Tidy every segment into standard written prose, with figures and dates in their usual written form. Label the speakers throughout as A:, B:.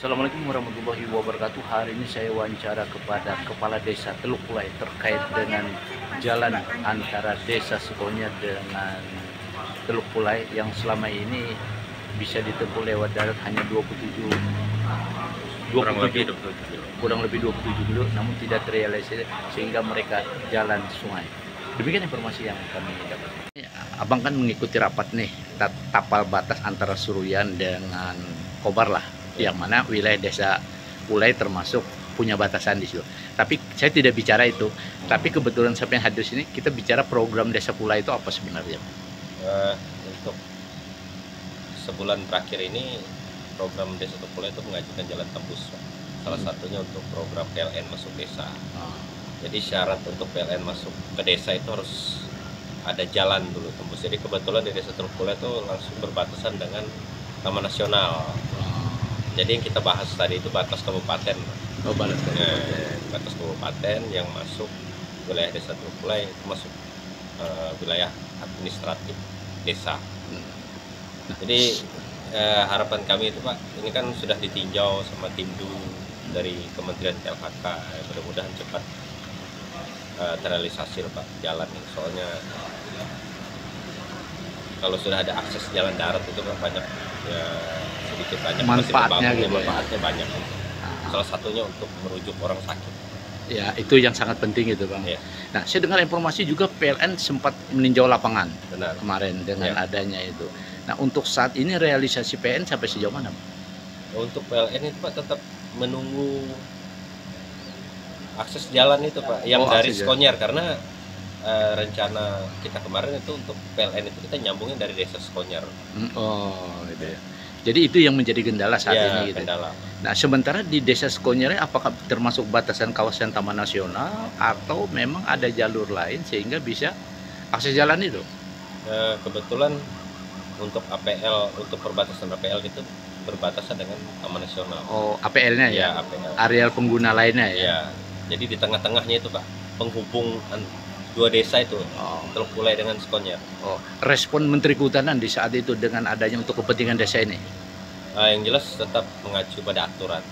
A: Assalamualaikum warahmatullahi wabarakatuh. Hari ini saya wawancara kepada Kepala Desa Teluk Pulai terkait dengan jalan antara Desa Sekonya dengan Teluk Pulai yang selama ini bisa ditempuh lewat darat hanya 27 kurang lebih 27 kilo, namun tidak terrealisasi sehingga mereka jalan sungai. Demikian informasi yang kami dapat. Abang kan mengikuti rapat nih tapal batas antara Suruyan dengan Kobar lah, yang mana wilayah Desa Pulai termasuk punya batasan di situ. Tapi saya tidak bicara itu. Tapi kebetulan sampai hadir sini kita bicara program Desa Pulai itu apa sebenarnya?
B: Untuk sebulan terakhir ini program Desa Pulai itu mengajukan jalan tembus. Salah satunya untuk program PLN masuk desa. Jadi syarat untuk PLN masuk ke desa itu harus ada jalan dulu tembus. Jadi kebetulan di Desa Teluk Pulai itu langsung berbatasan dengan Taman Nasional. Jadi yang kita bahas tadi itu batas kabupaten. Batas kabupaten yang masuk wilayah Desa Teluk Pulai itu masuk wilayah administratif desa. Jadi harapan kami itu Pak, ini kan sudah ditinjau sama tim dulu dari Kementerian LHK. Mudah-mudahan cepat terrealisasi Pak jalan ini. Soalnya kalau sudah ada akses jalan darat itu kan banyak ya, sedikit banyak
A: manfaatnya gitu,
B: manfaatnya banyak. Salah satunya untuk merujuk orang sakit.
A: Ya, itu yang sangat penting itu Bang.
B: Ya.
A: Nah, saya dengar informasi juga PLN sempat meninjau lapangan.
B: Benar.
A: Kemarin dengan
B: Ya.
A: adanya itu. Nah, untuk saat ini realisasi PLN sampai sejauh mana, Bang?
B: Untuk PLN itu Pak tetap menunggu akses jalan itu Pak, yang dari Sekonyer, karena rencana kita kemarin itu untuk PLN itu kita nyambungin dari Desa Sekonyer.
A: Oh, gitu ya. Jadi itu yang menjadi kendala saat ini gitu.
B: Kendala.
A: Nah, sementara di Desa Sekonyer apakah termasuk batasan kawasan Taman Nasional atau memang ada jalur lain sehingga bisa akses jalan itu?
B: Kebetulan untuk APL, untuk perbatasan APL itu berbatasan dengan Taman Nasional.
A: Oh, APL-nya ya?
B: APL.
A: Areal pengguna lainnya ya?
B: Ya, jadi di tengah-tengahnya itu Pak, penghubung dua desa itu, Teluk Pulai dengan Sekonyer.
A: Oh, respon Menteri Kehutanan di saat itu dengan adanya untuk kepentingan desa ini?
B: Yang jelas tetap mengacu pada aturan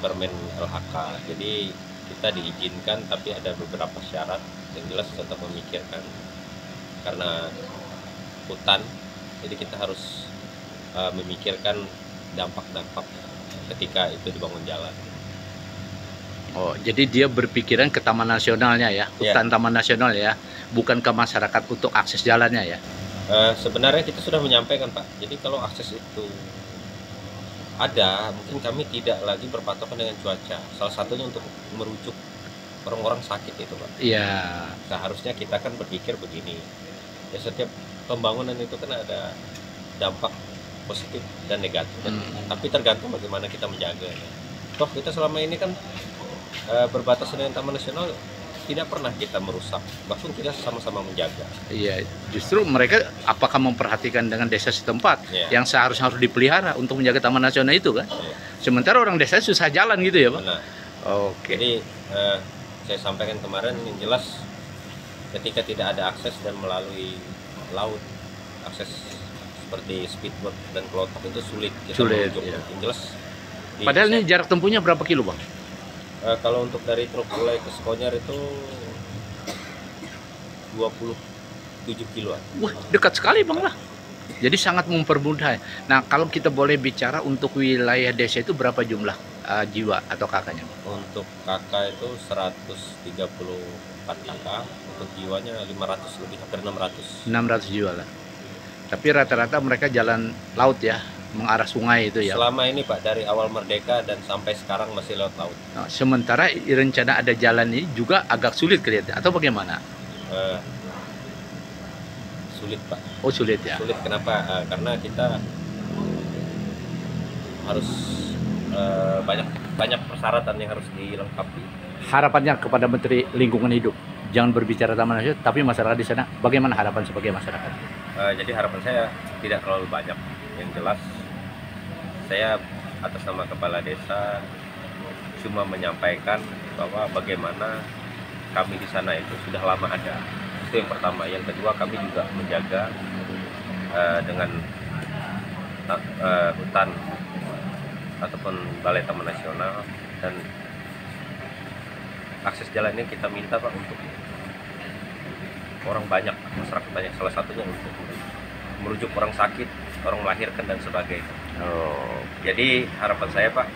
B: Permen LHK. Jadi kita diizinkan, tapi ada beberapa syarat. Yang jelas tetap memikirkan karena hutan, jadi kita harus memikirkan dampak-dampak ketika itu dibangun jalan.
A: Oh, jadi dia berpikiran ke Taman Nasionalnya ya, hutan Taman Nasional ya, bukan ke masyarakat untuk akses jalannya ya?
B: Sebenarnya kita sudah menyampaikan Pak, jadi kalau akses itu ada, mungkin kami tidak lagi berpatokan dengan cuaca. Salah satunya untuk merujuk orang-orang sakit itu Pak.
A: Iya.
B: Seharusnya kita kan berpikir begini, ya setiap pembangunan itu kan ada dampak positif dan negatif, tapi tergantung bagaimana kita menjaga. Toh kita selama ini kan berbatasan dengan Taman Nasional tidak pernah kita merusak, bahkan kita sama-sama menjaga.
A: Iya, justru mereka apakah memperhatikan dengan desa setempat yang seharusnya harus dipelihara untuk menjaga Taman Nasional itu kan? Sementara orang desa susah jalan gitu ya Pak?
B: Benar.
A: Oke.
B: Jadi saya sampaikan kemarin, yang jelas ketika tidak ada akses dan melalui laut, akses seperti speedboat dan klotok itu sulit kita merujuk.
A: Ya.
B: Yang jelas.
A: Padahal ini jarak tempuhnya berapa kilo Bang?
B: Kalau untuk dari Teluk Pulai ke Sekonyer itu 27 kiloan.
A: Wah, dekat sekali Bang lah. Jadi sangat mempermudah. Nah, kalau kita boleh bicara untuk wilayah desa itu berapa jumlah jiwa atau kakaknya?
B: Untuk kakak itu 134 kakak, untuk jiwanya 500 lebih, hampir 600.
A: 600 jiwa lah. Tapi rata-rata mereka jalan laut ya, mengarah sungai itu ya.
B: Selama ini Pak, dari awal merdeka dan sampai sekarang masih lewat laut.
A: Nah, sementara rencana ada jalan ini juga agak sulit kelihatan atau bagaimana?
B: Sulit Pak.
A: Oh sulit ya.
B: Sulit kenapa? Karena kita harus banyak persyaratan yang harus dilengkapi. Harapannya
A: kepada Menteri Lingkungan Hidup, jangan berbicara Taman Nasional, tapi masyarakat di sana, bagaimana harapan sebagai masyarakat?
B: Jadi harapan saya tidak terlalu banyak. Yang jelas saya atas nama Kepala Desa cuma menyampaikan bahwa bagaimana kami di sana itu sudah lama ada. Itu yang pertama. Yang kedua, kami juga menjaga dengan hutan ataupun Balai Taman Nasional, dan akses jalan ini kita minta Pak untuk orang banyak, masyarakat banyak, salah satunya untuk merujuk orang sakit, orang melahirkan dan sebagainya. Jadi harapan saya Pak,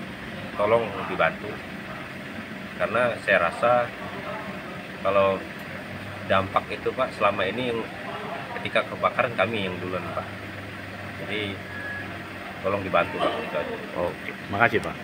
B: tolong dibantu, karena saya rasa kalau dampak itu Pak selama ini ketika kebakaran kami yang duluan Pak. Jadi tolong dibantu Pak.
A: Oke, makasih Pak.